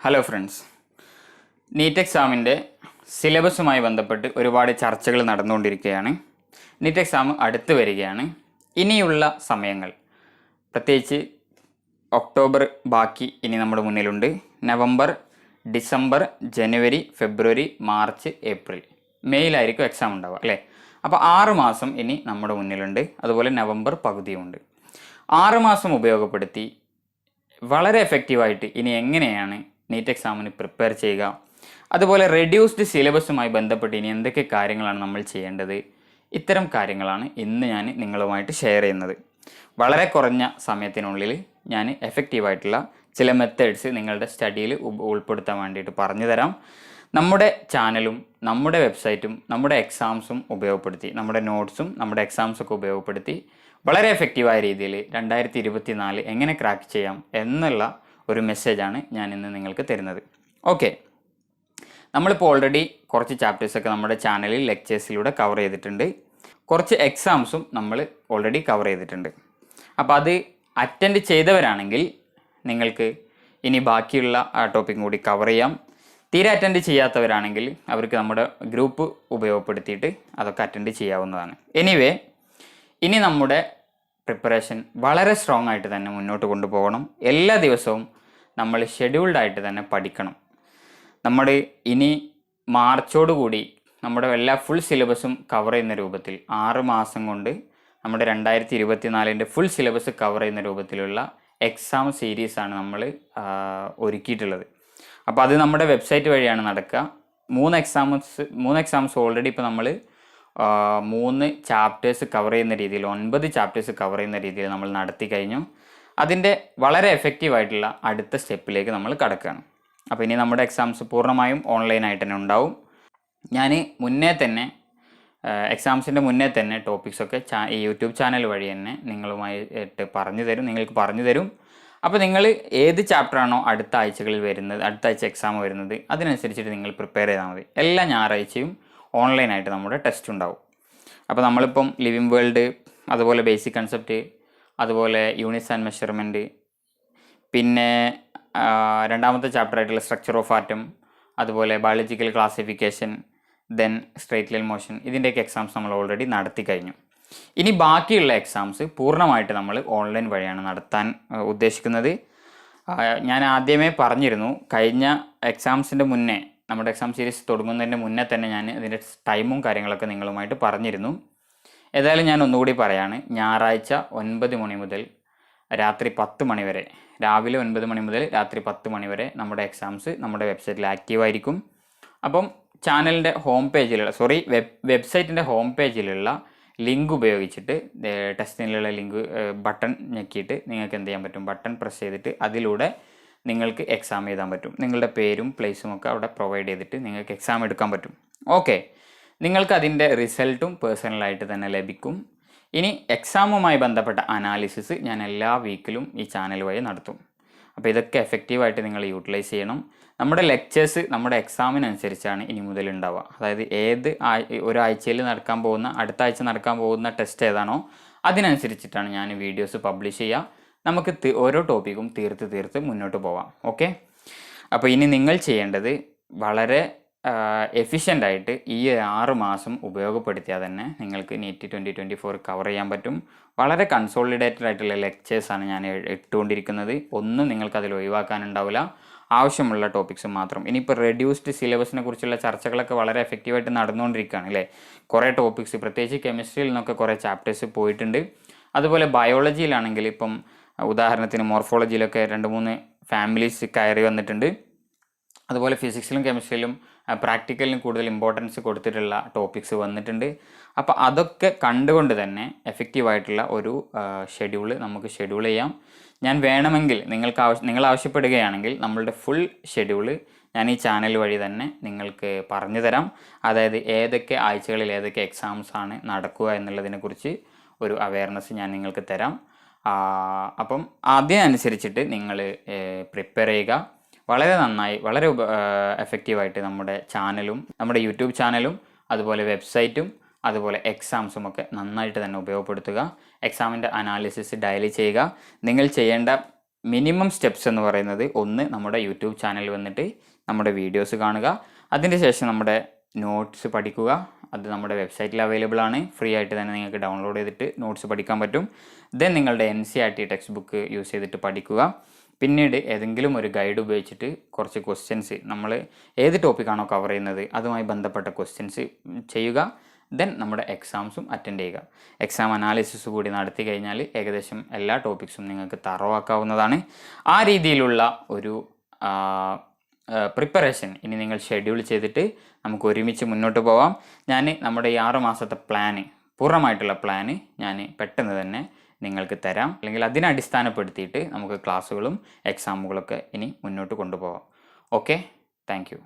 Hello friends, NEET എക്സാമിൻ്റെ സിലബസുമായി ബന്ധപ്പെട്ട് ഒരുപാട് ചർച്ചകൾ നടന്നുകൊണ്ടിരിക്കുകയാണ്. നീറ്റ് എക്സാം അടുത്ത് വരികയാണ്. ഇനിയുള്ള സമയങ്ങൾ, പ്രത്യേകിച്ച് ഒക്ടോബർ ബാക്കി ഇനി നമ്മുടെ മുന്നിലുണ്ട്. നവംബർ, ഡിസംബർ, ജനുവരി, ഫെബ്രുവരി, മാർച്ച്, ഏപ്രിൽ, മെയ്യിലായിരിക്കും എക്സാം ഉണ്ടാവുക അല്ലേ. അപ്പോൾ 6 മാസം ഇനി നമ്മുടെ മുന്നിലുണ്ട്. അതുപോലെ നവംബർ പകുതിയുമുണ്ട്. 6 മാസം ഉപയോഗപ്പെടുത്തി വളരെ എഫക്റ്റീവായിട്ട് ഇനി എങ്ങനെയാണ് നീറ്റ് എക്സാമിന് പ്രിപ്പയർ ചെയ്യുക, അതുപോലെ റെഡ്യൂസ്ഡ് സിലബസുമായി ബന്ധപ്പെട്ട് ഇനി എന്തൊക്കെ കാര്യങ്ങളാണ് നമ്മൾ ചെയ്യേണ്ടത്, ഇത്തരം കാര്യങ്ങളാണ് ഇന്ന് ഞാൻ നിങ്ങളുമായിട്ട് ഷെയർ ചെയ്യുന്നത്. വളരെ കുറഞ്ഞ സമയത്തിനുള്ളിൽ ഞാൻ എഫക്റ്റീവായിട്ടുള്ള ചില മെത്തേഡ്സ് നിങ്ങളുടെ സ്റ്റഡിയിൽ ഉൾപ്പെടുത്താൻ വേണ്ടിയിട്ട് പറഞ്ഞു തരാം. നമ്മുടെ ചാനലും നമ്മുടെ വെബ്സൈറ്റും നമ്മുടെ എക്സാംസും ഉപയോഗപ്പെടുത്തി, നമ്മുടെ നോട്ട്സും നമ്മുടെ എക്സാംസൊക്കെ ഉപയോഗപ്പെടുത്തി വളരെ എഫക്റ്റീവായ രീതിയിൽ 2024 എങ്ങനെ ക്രാക്ക് ചെയ്യാം എന്നുള്ള ഒരു മെസ്സേജാണ് ഞാൻ ഇന്ന് നിങ്ങൾക്ക് തരുന്നത്. ഓക്കെ, നമ്മളിപ്പോൾ ഓൾറെഡി കുറച്ച് ചാപ്റ്റേഴ്സൊക്കെ നമ്മുടെ ചാനലിൽ ലെക്ചേഴ്സിലൂടെ കവർ ചെയ്തിട്ടുണ്ട്. കുറച്ച് എക്സാംസും നമ്മൾ ഓൾറെഡി കവർ ചെയ്തിട്ടുണ്ട്. അപ്പോൾ അത് അറ്റൻഡ് ചെയ്തവരാണെങ്കിൽ നിങ്ങൾക്ക് ഇനി ബാക്കിയുള്ള ആ ടോപ്പിക്കും കൂടി കവർ ചെയ്യാം. തീരെ അറ്റൻഡ് ചെയ്യാത്തവരാണെങ്കിൽ അവർക്ക് നമ്മുടെ ഗ്രൂപ്പ് ഉപയോഗപ്പെടുത്തിയിട്ട് അതൊക്കെ അറ്റൻഡ് ചെയ്യാവുന്നതാണ്. എനിവേ, ഇനി നമ്മുടെ പ്രിപ്പറേഷൻ വളരെ സ്ട്രോങ് ആയിട്ട് തന്നെ മുന്നോട്ട് കൊണ്ടുപോകണം. എല്ലാ ദിവസവും നമ്മൾ ഷെഡ്യൂൾഡ് ആയിട്ട് തന്നെ പഠിക്കണം. നമ്മൾ ഇനി മാർച്ചോടുകൂടി നമ്മുടെ എല്ലാ ഫുൾ സിലബസും കവർ ചെയ്യുന്ന രൂപത്തിൽ 6 മാസം കൊണ്ട് നമ്മുടെ 2024 ഫുൾ സിലബസ് കവർ ചെയ്യുന്ന രൂപത്തിലുള്ള എക്സാം സീരീസാണ് നമ്മൾ ഒരുക്കിയിട്ടുള്ളത്. അപ്പോൾ അത് നമ്മുടെ വെബ്സൈറ്റ് വഴിയാണ് നടക്കുക. 3 എക്സാംസ് ഓൾറെഡി ഇപ്പോൾ നമ്മൾ 3 ചാപ്റ്റേഴ്സ് കവർ ചെയ്യുന്ന രീതിയിൽ 9 ചാപ്റ്റേഴ്സ് കവർ ചെയ്യുന്ന രീതിയിൽ നമ്മൾ നടത്തി കഴിഞ്ഞു. അതിൻ്റെ വളരെ എഫക്റ്റീവായിട്ടുള്ള അടുത്ത സ്റ്റെപ്പിലേക്ക് നമ്മൾ കടക്കുകയാണ്. അപ്പോൾ ഇനി നമ്മുടെ എക്സാംസ് പൂർണ്ണമായും ഓൺലൈനായിട്ട് തന്നെ ഉണ്ടാവും. ഞാൻ മുന്നേ തന്നെ എക്സാംസിൻ്റെ മുന്നേ തന്നെ ടോപ്പിക്സൊക്കെ ഈ യൂട്യൂബ് ചാനൽ വഴി തന്നെ നിങ്ങൾക്ക് പറഞ്ഞു തരും. അപ്പോൾ നിങ്ങൾ ഏത് ചാപ്റ്ററാണോ അടുത്ത ആഴ്ചകളിൽ വരുന്നത്, അടുത്ത ആഴ്ച എക്സാം വരുന്നത്, അതിനനുസരിച്ചിട്ട് നിങ്ങൾ പ്രിപ്പയർ ചെയ്താൽ മതി. എല്ലാ ഞായറാഴ്ചയും ഓൺലൈനായിട്ട് നമ്മുടെ ടെസ്റ്റ് ഉണ്ടാവും. അപ്പോൾ നമ്മളിപ്പം ലിവിങ് വേൾഡ്, അതുപോലെ ബേസിക് കൺസെപ്റ്റ്, അതുപോലെ യൂണിറ്റ്സ് ആൻഡ് മെഷർമെൻറ്റ്, പിന്നെ രണ്ടാമത്തെ ചാപ്റ്റർ ആയിട്ടുള്ള സ്ട്രക്ചർ ഓഫ് ആറ്റം, അതുപോലെ biological classification, then straight line motion, ഇതിൻ്റെയൊക്കെ എക്സാംസ് നമ്മൾ ഓൾറെഡി നടത്തി കഴിഞ്ഞു. ഇനി ബാക്കിയുള്ള എക്സാംസ് പൂർണ്ണമായിട്ട് നമ്മൾ ഓൺലൈൻ വഴിയാണ് നടത്താൻ ഉദ്ദേശിക്കുന്നത്. ഞാൻ ആദ്യമേ പറഞ്ഞിരുന്നു, കഴിഞ്ഞ എക്സാംസിൻ്റെ മുന്നേ, നമ്മുടെ എക്സാം സീരീസ് തുടങ്ങുന്നതിൻ്റെ മുന്നേ തന്നെ ഞാൻ ഇതിൻ്റെ ടൈമും കാര്യങ്ങളൊക്കെ നിങ്ങളുമായിട്ട് പറഞ്ഞിരുന്നു. ഏതായാലും ഞാൻ ഒന്നുകൂടി പറയാണ്. ഞായറാഴ്ച 9 മണി മുതൽ രാത്രി 10 മണി വരെ, രാവിലെ 9 മണി മുതൽ രാത്രി 10 മണി വരെ നമ്മുടെ എക്സാംസ് നമ്മുടെ വെബ്സൈറ്റിൽ ആക്റ്റീവായിരിക്കും. അപ്പം ചാനലിൻ്റെ ഹോം പേജിലുള്ള വെബ്സൈറ്റിൻ്റെ ഹോം പേജിലുള്ള ലിങ്ക് ഉപയോഗിച്ചിട്ട്, ടെസ്റ്റിനുള്ള ലിങ്ക് ബട്ടൺ ഞെക്കിയിട്ട് നിങ്ങൾക്ക് എന്ത് ചെയ്യാൻ പറ്റും, ബട്ടൺ പ്രസ് ചെയ്തിട്ട് അതിലൂടെ നിങ്ങൾക്ക് എക്സാം എഴുതാൻ പറ്റും. നിങ്ങളുടെ പേരും പ്ലേസും ഒക്കെ അവിടെ പ്രൊവൈഡ് ചെയ്തിട്ട് നിങ്ങൾക്ക് എക്സാം എടുക്കാൻ പറ്റും. ഓക്കെ, നിങ്ങൾക്ക് അതിൻ്റെ റിസൾട്ടും പേഴ്സണലായിട്ട് തന്നെ ലഭിക്കും. ഇനി എക്സാമുമായി ബന്ധപ്പെട്ട അനാലിസിസ് ഞാൻ എല്ലാ വീക്കിലും ഈ ചാനൽ വഴി നടത്തും. അപ്പോൾ ഇതൊക്കെ എഫക്റ്റീവായിട്ട് നിങ്ങൾ യൂട്ടിലൈസ് ചെയ്യണം. നമ്മുടെ ലെക്ചേഴ്സ് നമ്മുടെ എക്സാമിനനുസരിച്ചാണ് ഇനി മുതൽ ഉണ്ടാവുക. അതായത് ഒരാഴ്ചയിൽ നടക്കാൻ പോകുന്ന, അടുത്ത ആഴ്ച നടക്കാൻ പോകുന്ന ടെസ്റ്റ് ഏതാണോ അതിനനുസരിച്ചിട്ടാണ് ഞാൻ വീഡിയോസ് പബ്ലിഷ് ചെയ്യുക. നമുക്ക് ഓരോ ടോപ്പിക്കും തീർത്ത് മുന്നോട്ട് പോവാം. ഓക്കെ, അപ്പോൾ ഇനി നിങ്ങൾ ചെയ്യേണ്ടത് വളരെ എഫിഷ്യൻ്റായിട്ട് ഈ 6 മാസം ഉപയോഗപ്പെടുത്തിയാൽ തന്നെ നിങ്ങൾക്ക് നീറ്റ് 2024 കവർ ചെയ്യാൻ പറ്റും. വളരെ കൺസോളിഡേറ്റഡ് ആയിട്ടുള്ള ലെക്ചേഴ്സാണ് ഞാൻ ഇട്ടുകൊണ്ടിരിക്കുന്നത്. ഒന്നും നിങ്ങൾക്ക് അതിൽ ഒഴിവാക്കാനുണ്ടാവില്ല. ആവശ്യമുള്ള ടോപ്പിക്സ് മാത്രം. ഇനിയിപ്പോൾ റെഡ്യൂസ്ഡ് സിലബസിനെ കുറിച്ചുള്ള ചർച്ചകളൊക്കെ വളരെ എഫക്റ്റീവായിട്ട് നടന്നുകൊണ്ടിരിക്കുകയാണ് അല്ലേ. കുറേ ടോപ്പിക്സ്, പ്രത്യേകിച്ച് കെമിസ്ട്രിയിൽ നിന്നൊക്കെ കുറേ ചാപ്റ്റേഴ്സ് പോയിട്ടുണ്ട്. അതുപോലെ ബയോളജിയിലാണെങ്കിൽ ഇപ്പം ഉദാഹരണത്തിന് മോർഫോളജിയിലൊക്കെ 2-3 ഫാമിലീസ് കയറി വന്നിട്ടുണ്ട്. അതുപോലെ ഫിസിക്സിലും കെമിസ്ട്രിയിലും പ്രാക്ടിക്കലിന് കൂടുതൽ ഇമ്പോർട്ടൻസ് കൊടുത്തിട്ടുള്ള ടോപ്പിക്സ് വന്നിട്ടുണ്ട്. അപ്പോൾ അതൊക്കെ കണ്ടുകൊണ്ട് തന്നെ എഫക്റ്റീവായിട്ടുള്ള ഒരു നമുക്ക് ഷെഡ്യൂൾ ചെയ്യാം. ഞാൻ വേണമെങ്കിൽ നിങ്ങൾ ആവശ്യപ്പെടുകയാണെങ്കിൽ നമ്മളുടെ ഫുൾ ഷെഡ്യൂൾ ഞാൻ ഈ ചാനൽ വഴി തന്നെ നിങ്ങൾക്ക് പറഞ്ഞു തരാം. അതായത് ഏതൊക്കെ ആഴ്ചകളിൽ ഏതൊക്കെ എക്സാംസ് ആണ് നടക്കുക എന്നുള്ളതിനെക്കുറിച്ച് ഒരു അവയർനെസ് ഞാൻ നിങ്ങൾക്ക് തരാം. അപ്പം അതിനനുസരിച്ചിട്ട് നിങ്ങൾ പ്രിപ്പയർ ചെയ്യുക. വളരെ നന്നായി, വളരെ എഫക്റ്റീവായിട്ട് നമ്മുടെ ചാനലും, നമ്മുടെ യൂട്യൂബ് ചാനലും, അതുപോലെ വെബ്സൈറ്റും, അതുപോലെ എക്സാംസും ഒക്കെ നന്നായിട്ട് തന്നെ ഉപയോഗപ്പെടുത്തുക. എക്സാമിൻ്റെ അനാലിസിസ് ഡെയിലി ചെയ്യുക. നിങ്ങൾ ചെയ്യേണ്ട മിനിമം സ്റ്റെപ്സ് എന്ന് പറയുന്നത് ഒന്ന് നമ്മുടെ യൂട്യൂബ് ചാനൽ വന്നിട്ട് നമ്മുടെ വീഡിയോസ് കാണുക, അതിന് ശേഷം നമ്മുടെ നോട്ട്സ് പഠിക്കുക. അത് നമ്മുടെ വെബ്സൈറ്റിൽ അവൈലബിൾ ആണ്, ഫ്രീ ആയിട്ട് തന്നെ നിങ്ങൾക്ക് ഡൗൺലോഡ് ചെയ്തിട്ട് നോട്ട്സ് പഠിക്കാൻ പറ്റും. ദെൻ നിങ്ങളുടെ NCERT ടെക്സ്റ്റ് ബുക്ക് യൂസ് ചെയ്തിട്ട് പഠിക്കുക. പിന്നീട് ഏതെങ്കിലും ഒരു ഗൈഡ് ഉപയോഗിച്ചിട്ട് കുറച്ച് ക്വസ്റ്റ്യൻസ്, നമ്മൾ ഏത് ടോപ്പിക്കാണോ കവർ ചെയ്യുന്നത് അതുമായി ബന്ധപ്പെട്ട ക്വസ്റ്റ്യൻസ് ചെയ്യുക. ദെൻ നമ്മുടെ എക്സാംസും അറ്റൻഡ് ചെയ്യുക. എക്സാം അനാലിസിസ് കൂടി നടത്തി കഴിഞ്ഞാൽ ഏകദേശം എല്ലാ ടോപ്പിക്സും നിങ്ങൾക്ക് തറവാക്കാവുന്നതാണ്. ആ രീതിയിലുള്ള ഒരു പ്രിപ്പറേഷൻ ഇനി നിങ്ങൾ ഷെഡ്യൂൾ ചെയ്തിട്ട് നമുക്ക് ഒരുമിച്ച് മുന്നോട്ട് പോവാം. ഞാൻ നമ്മുടെ ഈ 6 മാസത്തെ പ്ലാന്, പൂർണ്ണമായിട്ടുള്ള പ്ലാന് ഞാൻ പെട്ടെന്ന് തന്നെ നിങ്ങൾക്ക് തരാം. അല്ലെങ്കിൽ അതിനെ അടിസ്ഥാനപ്പെടുത്തിയിട്ട് നമുക്ക് ക്ലാസ്സുകളും എക്സാമുകളൊക്കെ ഇനി മുന്നോട്ട് കൊണ്ടുപോകാം. Okay, thank you.